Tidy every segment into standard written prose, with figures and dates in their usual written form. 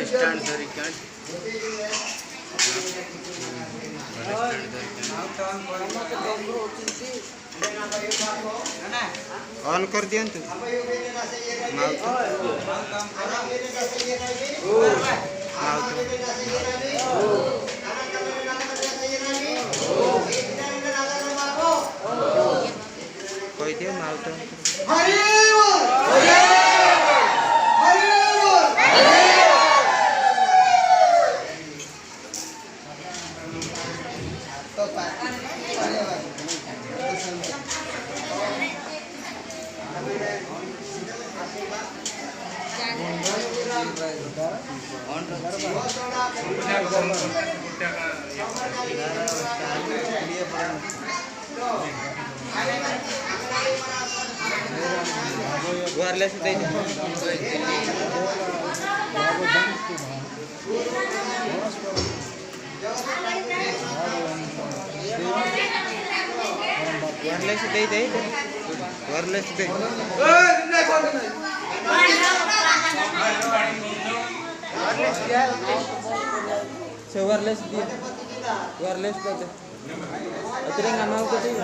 स्टैंड धरिकान ऑन कर दिया तू कोई दिया mouth wireless itu wireless dia wireless itu akhirnya nggak mau ke sini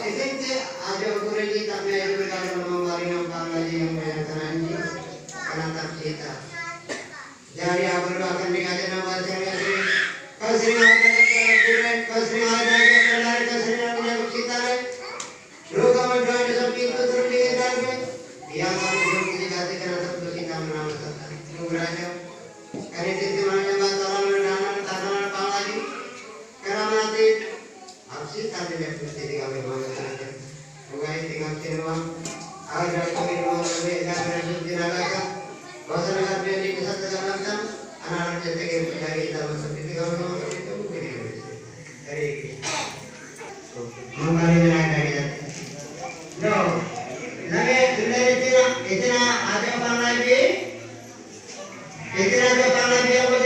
Isinte aja ukurannya tapi aja berkali mengembali nampak lagi yang banyak anjing karena tak kita. Jadi aku akan dikasih nama saya sini. Kau sering ada ukuran, kau sering ada benar, kau sering ada kita le. Lu kamu doa di samping itu terus dikasih. Dia kamu belum dikasih karena terus kita menamakan. Lu beraja. Kali itu mana bantalan menanam tanaman apa lagi? Karena mati. Absis tadi dia mesti dikawin mana? Bukan tinggal kirim ada kami rumah lebih dan menjadi bahasa negara di pusat kegalangan anak-anak cetek yang mencari dalam seperti kalau itu mungkin dari mengkali naik dari no lagi sudah itu ada apa lagi itu ada apa lagi apa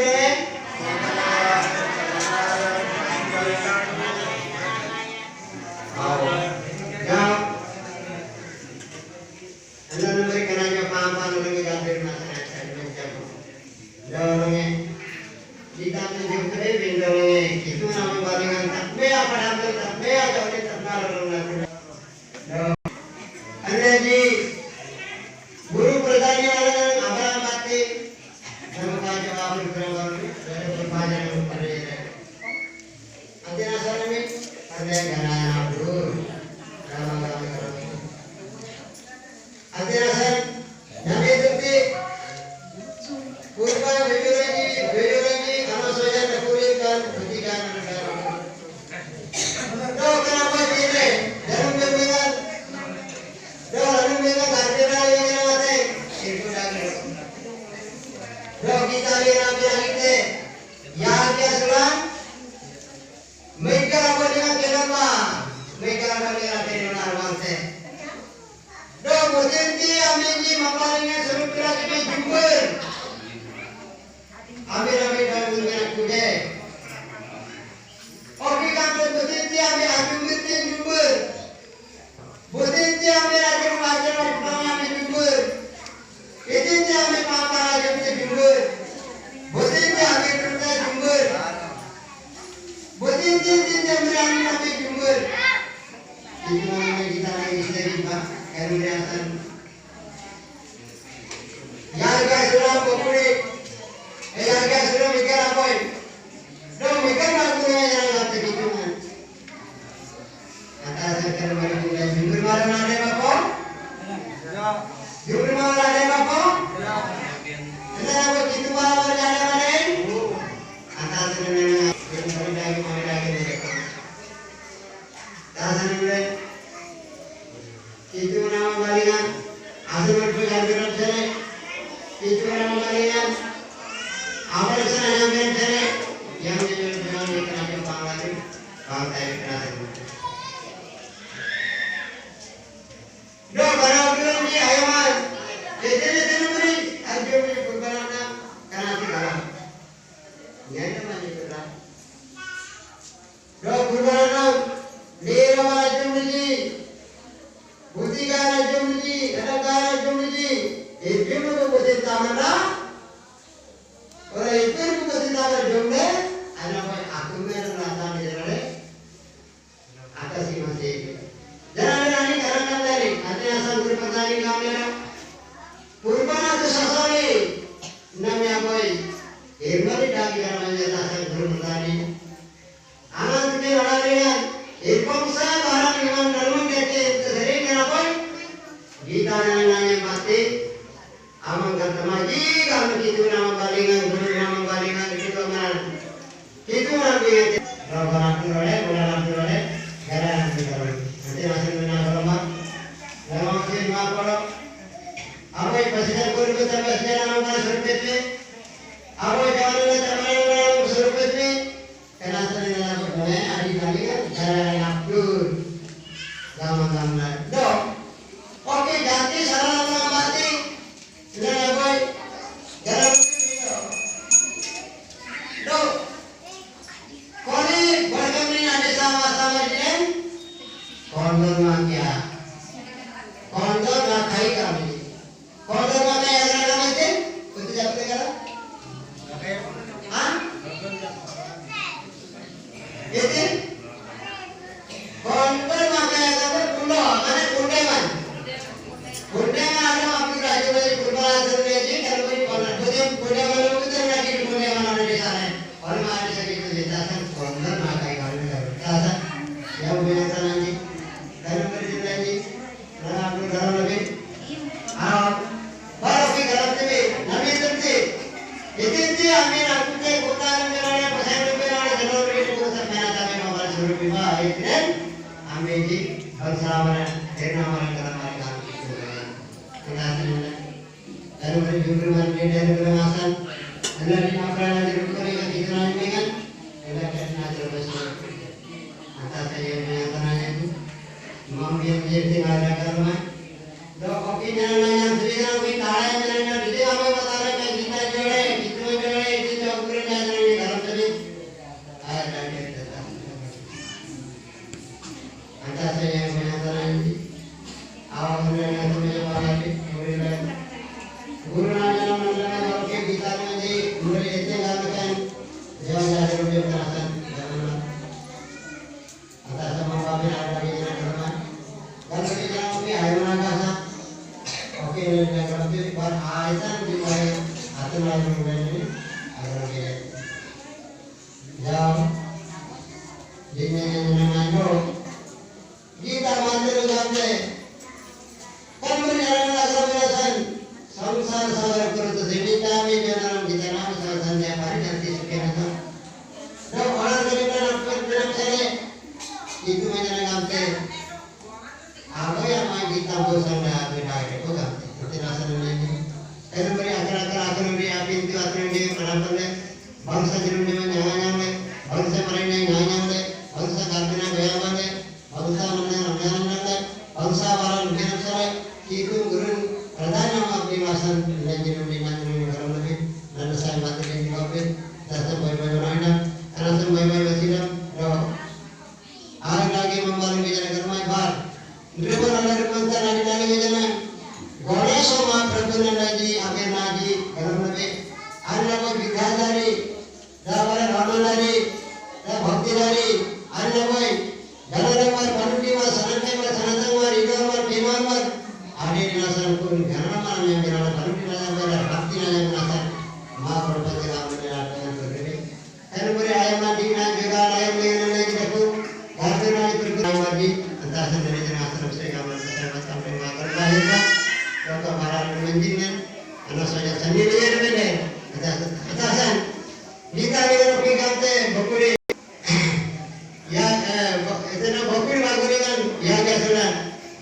jadi Kon lagi. Nah, aku dalam lagi. Baru ke dalam TV. Nabi terti. Itu amin aku ke kota negara pasal negara jalur ini pusat mana kami mawar suruh bima itu. Amin ji. Bersama dengan orang mereka. Kita senang. Kalau berjumpa dengan dia dalam asan. Allah ni akan ada rukun yang kita ini kan. Allah akan ada bersama. Mata saya menyatakannya itu. Mungkin jadi ada karma. Do kopi jalan yang sudah kami tahu jalan di sini kami बताने का kita जोड़े itu चौकरी jalan di dalam tadi. Ada kita. Mata saya menyatakannya. Awak yang semuanya pahami. Guru nanya nama oke kita menjadi guru itu katakan jangan ada lebih kerasan jangan atas sama kami ada di dalam kalau kita kami ayo nagasa oke yang berarti bar aisan di mana atau lagi begini agar kita jauh dengan nama kita mandir gambar kan berjalan agar belasan संसार सागर करत जीविता में जन्म kita नाम संध्या hari nanti sekian itu. Nah orang cerita nak dalam sini itu menjadi gamte. Apa yang main kita bosan dah beda itu gamte. Itu rasa ini. Kalau beri akar beri api itu akar dia pelan-pelan. Bangsa jerunnya menyanyi, bangsa mereka nyanyi, bangsa karena gaya mana, bangsa mana, bangsa orang biasa saya itu guru Pradana Abdiwasan Lanjut di Nanjung Garam lebih dan saya mati di Kopit dan sampai bagaimana karena sampai bagaimana doa ada lagi membangun bicara kermai bar driver ada rekontan ada lagi bicara boleh semua peraturan lagi akhir lagi garam lebih ada lagi bidadari dapat ramal dari dan bhakti dari ada lagi jalan lewat panuti mas sanatan mas idol mas dimar mas ada di nasan pun karena mana yang berada baru di nasan berada bakti yang nasan maaf berbagai ramai dengan berbeda. Kalau beri ayam mandi dan juga ayam dengan lagi aku garden lagi berguna mandi antara sendiri dengan asal saya gambar saya sampai makan lahirlah kalau marah menjingan anak saya sendiri ya benar atasan kita dengan pikirte bukuri ya itu na bukuri baguri kan ya jasuna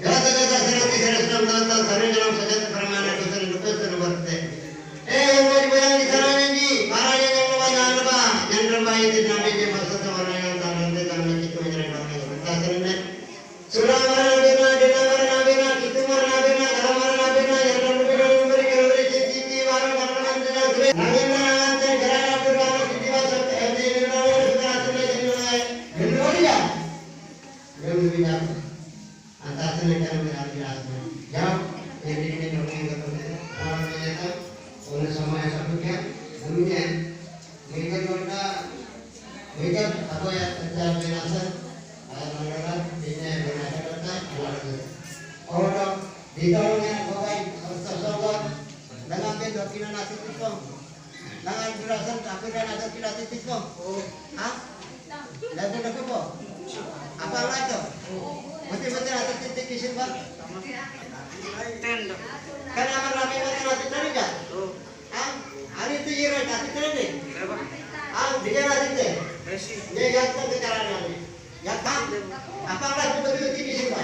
kata-kata serati serasam tata sering dalam sajat permana dosa dosa berarti. Yang berbayang di sana ni, para yang berbayang apa? Yang berbayang di nabi je masa orang yang tangan di tangan kita menjadi orang yang bertasirnya. Surah mana bina, kita mana bina, dalam mana bina, yang memberi citi baru karena mana sudah. Nabi mana kerana berbawa citi baru di mana sudah sudah benar dia. Yang bina. Antara negara berada di atas. Jawab yang ini dongeng kepada orang menyata oleh sama yang satunya dulunya mereka apa yang terjadi binasa ayat mengajar ini binasa kata orang di dalamnya bagai sesuatu dengan kedokinan nasi itu dengan jelasan tapi dan ada tidak itu lagu apa apa lagi betul-betul ada titik di sini kan akan ramai betul ada tadi kan hari itu je ada tadi dia ada tadi dia yang tak kecaran lagi ya kan apa lagi betul-betul di sini